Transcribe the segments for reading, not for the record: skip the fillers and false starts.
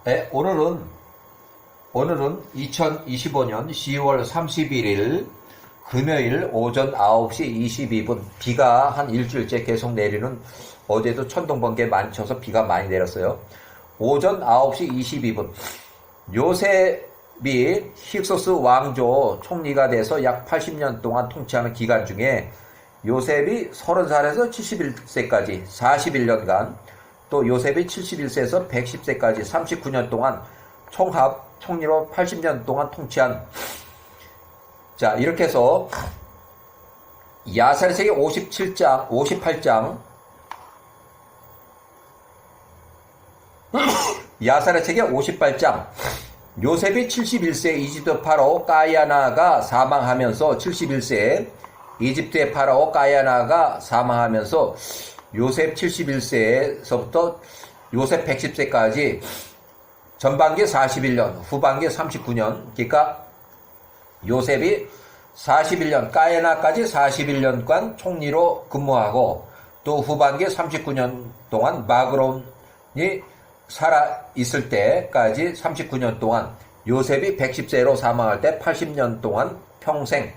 네, 오늘은 2025년 10월 31일 금요일 오전 9시 22분. 비가 한 일주일째 계속 내리는, 어제도 천둥 번개 많이 쳐서 비가 많이 내렸어요. 오전 9시 22분. 요셉이 힉소스 왕조 총리가 돼서 약 80년 동안 통치하는 기간 중에 요셉이 30살에서 71세까지 41년간, 또 요셉이 71세에서 110세까지 39년 동안 총합 총리로 80년 동안 통치한, 자, 이렇게 해서 야살의 세계 58장 야살의 세계 58장. 요셉이 71세 이집트 파라오 까야나가 사망하면서 71세에 이집트의 파라오 까야나가 사망하면서 요셉 71세에서부터 요셉 110세까지 전반기 41년, 후반기 39년, 그러니까 요셉이 41년, 까야나까지 41년간 총리로 근무하고, 또 후반기 39년 동안 마그론이 살아있을 때까지 39년 동안, 요셉이 110세로 사망할 때 80년 동안 평생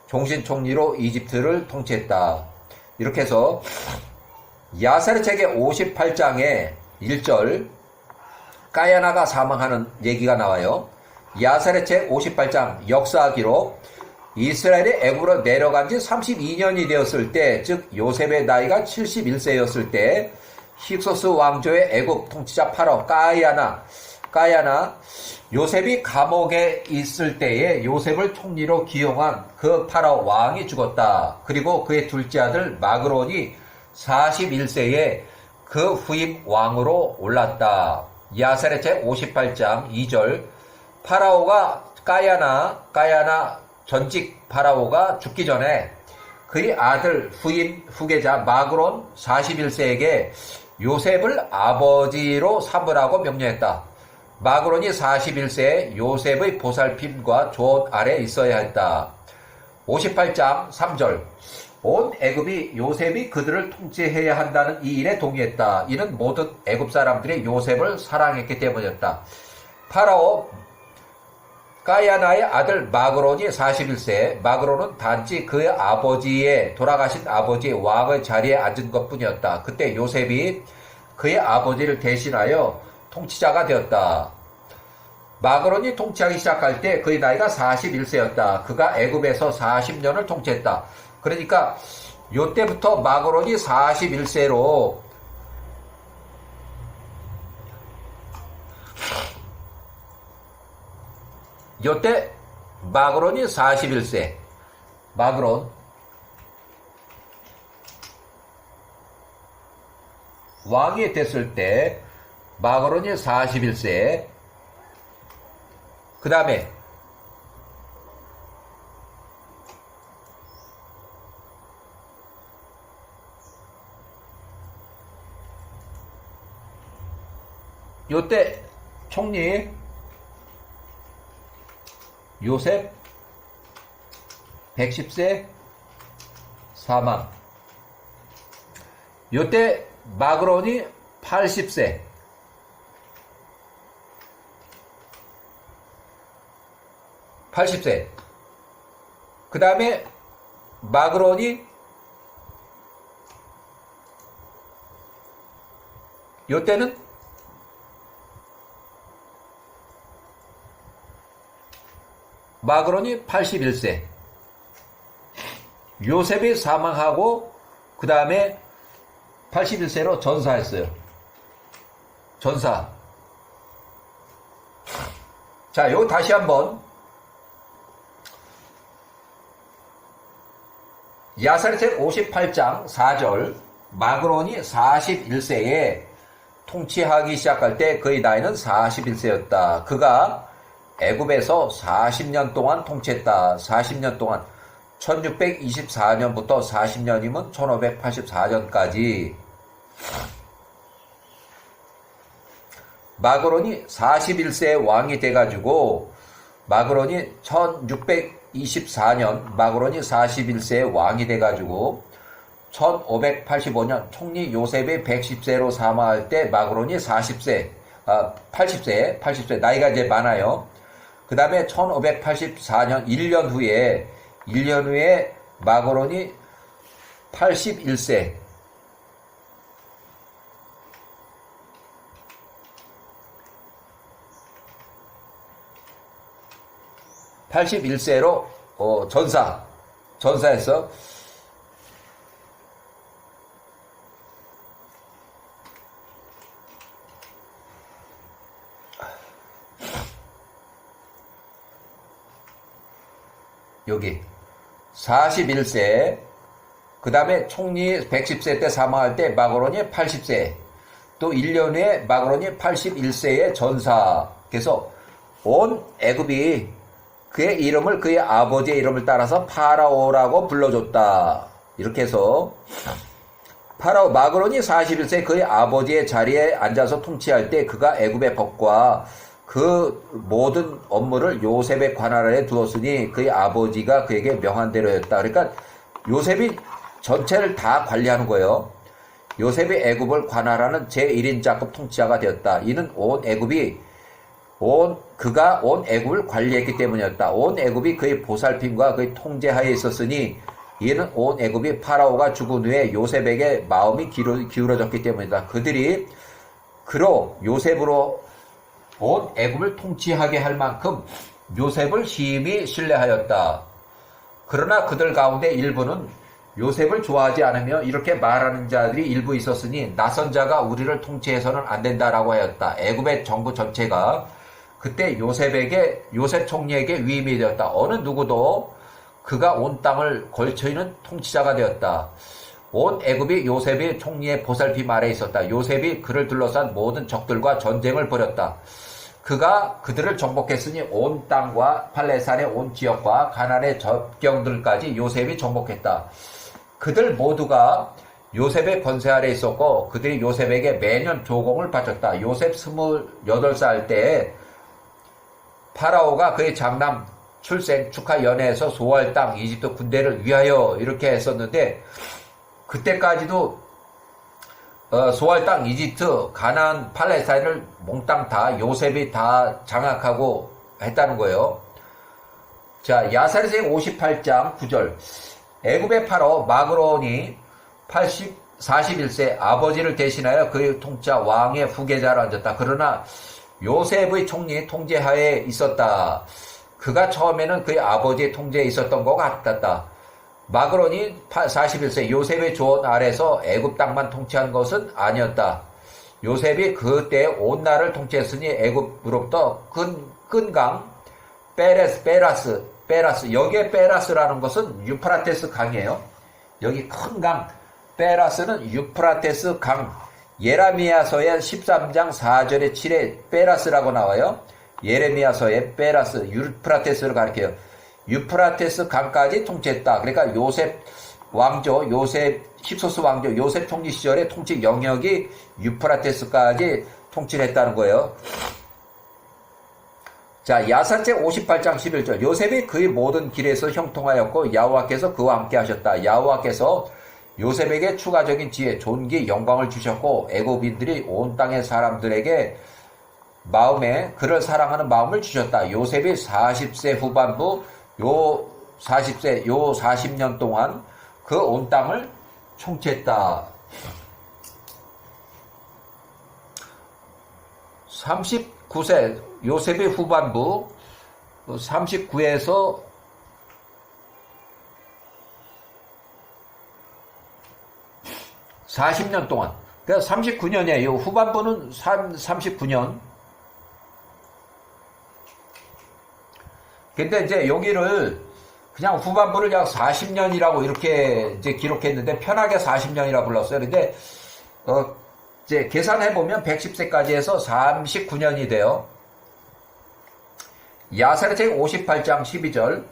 종신총리로 이집트를 통치했다. 이렇게 해서 야살의 책의 58장에 1절 까야나가 사망하는 얘기가 나와요. 야살의 책 58장 역사 기록. 이스라엘이 애굽으로 내려간 지 32년이 되었을 때, 즉 요셉의 나이가 71세였을 때 힉소스 왕조의 애굽 통치자 파라오 까야나, 요셉이 감옥에 있을 때에 요셉을 총리로 기용한 그 파라오 왕이 죽었다. 그리고 그의 둘째 아들 마그론이 41세에 그 후임 왕으로 올랐다. 야살의 책 58장 2절. 파라오가 까야나 전직 파라오가 죽기 전에 그의 아들 후임 후계자 마그론 41세에게 요셉을 아버지로 삼으라고 명령했다. 마그론이 41세에 요셉의 보살핌과 조언 아래 있어야 했다. 58장 3절. 온 애굽이 요셉이 그들을 통치해야 한다는 이 일에 동의했다. 이는 모든 애굽 사람들이 요셉을 사랑했기 때문이었다. 파라오 까야나의 아들 마그론이 41세, 마그론은 단지 그의 돌아가신 아버지의 왕의 자리에 앉은 것 뿐이었다. 그때 요셉이 그의 아버지를 대신하여 통치자가 되었다. 마그론이 통치하기 시작할 때 그의 나이가 41세였다. 그가 애굽에서 40년을 통치했다. 그러니까 요때부터 마그론이 41세로 요때 마그론이 41세. 마그론 왕이 됐을 때 마그론이 41세. 그 다음에 요때 총리 요셉 110세 사망. 요때 마그론이 80세. 그 다음에 마그론이 요때는 마그론이 81세. 요셉이 사망하고 그 다음에 81세로 전사했어요. 전사. 자, 요 다시 한번 야살의 책 58장 4절. 마그론이 41세에 통치하기 시작할 때 그의 나이는 41세였다. 그가 애굽에서 40년 동안 통치했다. 40년 동안. 1624년부터 40년이면 1584년까지. 마그론이 41세 왕이 돼가지고, 마그론이 1624년, 마그론이 41세 왕이 돼가지고, 1585년 총리 요셉이 110세로 사망할 때 마그론이 80세 나이가 이제 많아요. 그 다음에 1584년 1년 후에 마그론이 81세. (81세로) 전사해서 여기 41세, 그 다음에 총리 110세 때 사망할 때 마그론이 80세, 또 1년 후에 마그론이 81세의 전사. 그래서 온 애굽이 그의 이름을 그의 아버지의 이름을 따라서 파라오라고 불러줬다. 이렇게 해서 파라오 마그론이 41세 그의 아버지의 자리에 앉아서 통치할 때 그가 애굽의 법과 그 모든 업무를 요셉의 관할 아래 두었으니 그의 아버지가 그에게 명한 대로였다. 그러니까 요셉이 전체를 다 관리하는 거예요. 요셉이 애굽을 관할하는 제1인자급 통치자가 되었다. 이는 그가 온 애굽을 관리했기 때문이었다. 온 애굽이 그의 보살핌과 그의 통제하에 있었으니 이는 온 애굽이 파라오가 죽은 후에 요셉에게 마음이 기울어졌기 때문이다. 그들이 그로 요셉으로 온 애굽을 통치하게 할 만큼 요셉을 심히 신뢰하였다. 그러나 그들 가운데 일부는 요셉을 좋아하지 않으며 이렇게 말하는 자들이 일부 있었으니 낯선 자가 우리를 통치해서는 안 된다라고 하였다. 애굽의 정부 전체가 그때 요셉 총리에게 위임이 되었다. 어느 누구도 그가 온 땅을 걸쳐있는 통치자가 되었다. 온 애굽이 요셉이 총리의 보살핌 아래 있었다. 요셉이 그를 둘러싼 모든 적들과 전쟁을 벌였다. 그가 그들을 정복했으니 온 땅과 팔레스타인의 온 지역과 가나안의 접경들까지 요셉이 정복했다. 그들 모두가 요셉의 권세 아래 있었고 그들이 요셉에게 매년 조공을 바쳤다. 요셉 28살 때에 파라오가 그의 장남 출생 축하 연회에서 소할 땅 이집트 군대를 위하여 이렇게 했었는데 그때까지도 소할 땅 이집트 가나안 팔레스타인을 몽땅 다 요셉이 다 장악하고 했다는 거예요. 자, 야사리생 58장 9절. 애굽의 파라오 마그론이 41세 아버지를 대신하여 그의 통치자 왕의 후계자로 앉았다. 그러나 요셉의 총리 통제하에 있었다. 그가 처음에는 그의 아버지의 통제에 있었던 것 같았다. 마그론이 41세 요셉의 조언 아래서 애굽 땅만 통치한 것은 아니었다. 요셉이 그때 온 나라를 통치했으니 애굽으로부터 큰 강 베라스 여기에 베라스라는 것은 유프라테스 강이에요. 여기 큰 강 베라스는 유프라테스 강. 예레미야서의 13장 4절에 7에 베라스라고 나와요. 예레미야서의 베라스 유프라테스를 가리켜요. 유프라테스 강까지 통치했다. 그러니까 힙소스 왕조 요셉 총리 시절의 통치 영역이 유프라테스까지 통치를 했다는 거예요. 자, 야사책 58장 11절. 요셉이 그의 모든 길에서 형통하였고 야호와께서 그와 함께 하셨다. 야호와께서 요셉에게 추가적인 지혜, 존귀, 영광을 주셨고 애굽인들이 온 땅의 사람들에게 그를 사랑하는 마음을 주셨다. 요셉이 40세 후반부 요 40년 동안 그 온 땅을 통치했다. 39세 요셉의 후반부 39에서 40년 동안, 그러니까 39년이에요. 후반부는 39년. 근데 이제 여기를 그냥 후반부를 약 40년이라고 이렇게 이제 기록했는데 편하게 40년이라고 불렀어요. 근데 이제 계산해 보면 110세까지 해서 39년이 돼요. 야사르책 58장 12절.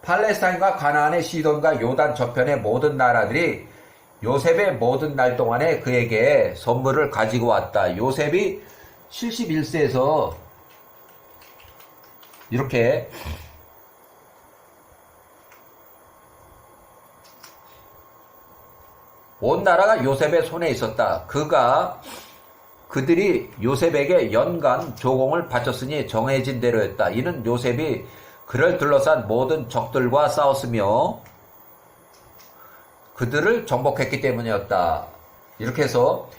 팔레스타인과 가나안의 시돈과 요단 저편의 모든 나라들이 요셉의 모든 날 동안에 그에게 선물을 가지고 왔다. 요셉이 71세에서 이렇게 온 나라가 요셉의 손에 있었다. 그 그들이 요셉에게 연간 조공을 바쳤으니 정해진 대로였다. 이는 요셉이 그를 둘러싼 모든 적들과 싸웠으며 그들을 정복했기 때문이었다. 이렇게 해서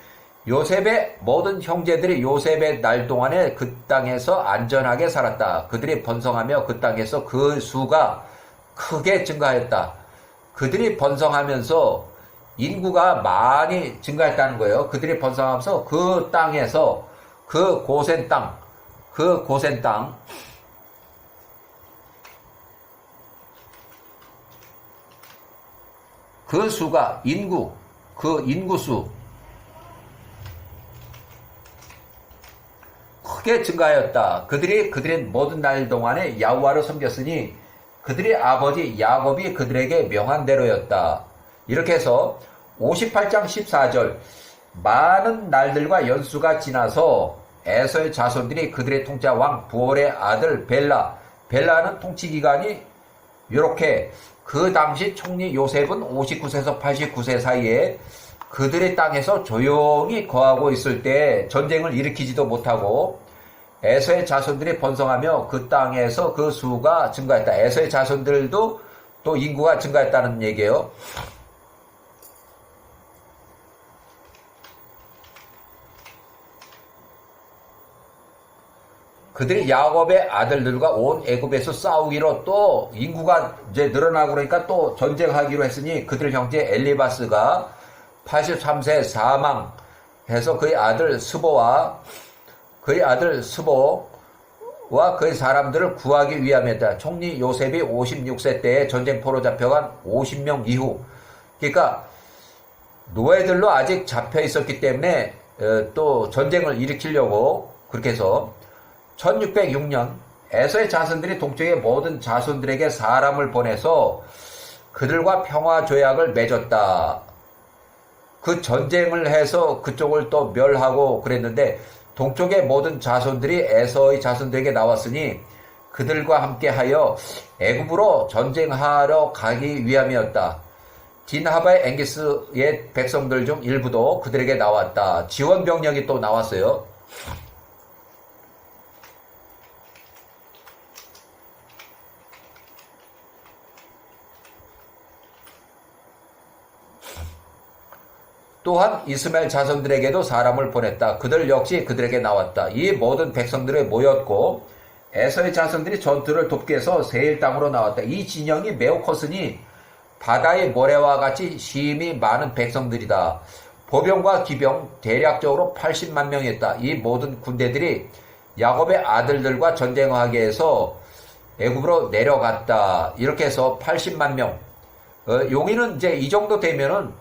요셉의 모든 형제들이 요셉의 날 동안에 그 땅에서 안전하게 살았다. 그들이 번성하며 그 땅에서 그 수가 크게 증가하였다. 그들이 번성하면서 인구가 많이 증가했다는 거예요. 그들이 번성하면서 그 땅에서 그 고센 땅, 그 수가 그 인구수 크게 증가하였다. 그들의 모든 날 동안에 야후와를 섬겼으니 그들의 아버지 야곱이 그들에게 명한 대로였다. 이렇게 해서 58장 14절 많은 날들과 연수가 지나서 에서의 자손들이 그들의 통치 왕 부올의 아들 벨라는 통치 기간이 이렇게 그 당시 총리 요셉은 59세에서 89세 사이에 그들의 땅에서 조용히 거하고 있을 때 전쟁을 일으키지도 못하고 에서의 자손들이 번성하며 그 땅에서 그 수가 증가했다. 에서의 자손들도 또 인구가 증가했다는 얘기예요. 그들이 야곱의 아들들과 온 애굽에서 싸우기로 또 인구가 이제 늘어나고 그러니까 또 전쟁하기로 했으니 그들 형제 엘리바스가 83세 사망해서 그의 아들 스보와 그의 사람들을 구하기 위함이었다. 총리 요셉이 56세 때에 전쟁포로 잡혀간 50명 이후, 그러니까 노예들로 아직 잡혀 있었기 때문에 또 전쟁을 일으키려고 그렇게 해서 1606년 에서의 자손들이 동쪽의 모든 자손들에게 사람을 보내서 그들과 평화 조약을 맺었다. 그 전쟁을 해서 그쪽을 또 멸하고 그랬는데 동쪽의 모든 자손들이 에서의 자손들에게 나왔으니 그들과 함께하여 애굽으로 전쟁하러 가기 위함이었다. 디나하바의 앵기스의 백성들 중 일부도 그들에게 나왔다. 지원 병력이 또 나왔어요. 또한 이스마엘 자손들에게도 사람을 보냈다. 그들 역시 그들에게 나왔다. 이 모든 백성들이 모였고 에서의 자손들이 전투를 돕기 위해서 세일 땅으로 나왔다. 이 진영이 매우 컸으니 바다의 모래와 같이 심히 많은 백성들이다. 보병과 기병 대략적으로 80만 명이었다. 이 모든 군대들이 야곱의 아들들과 전쟁하기 위해서 애굽으로 내려갔다. 이렇게 해서 80만 명. 여기는 이제 이 정도 되면은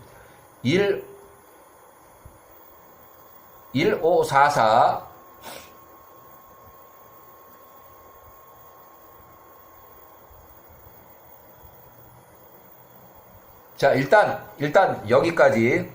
1544 자, 일단 여기까지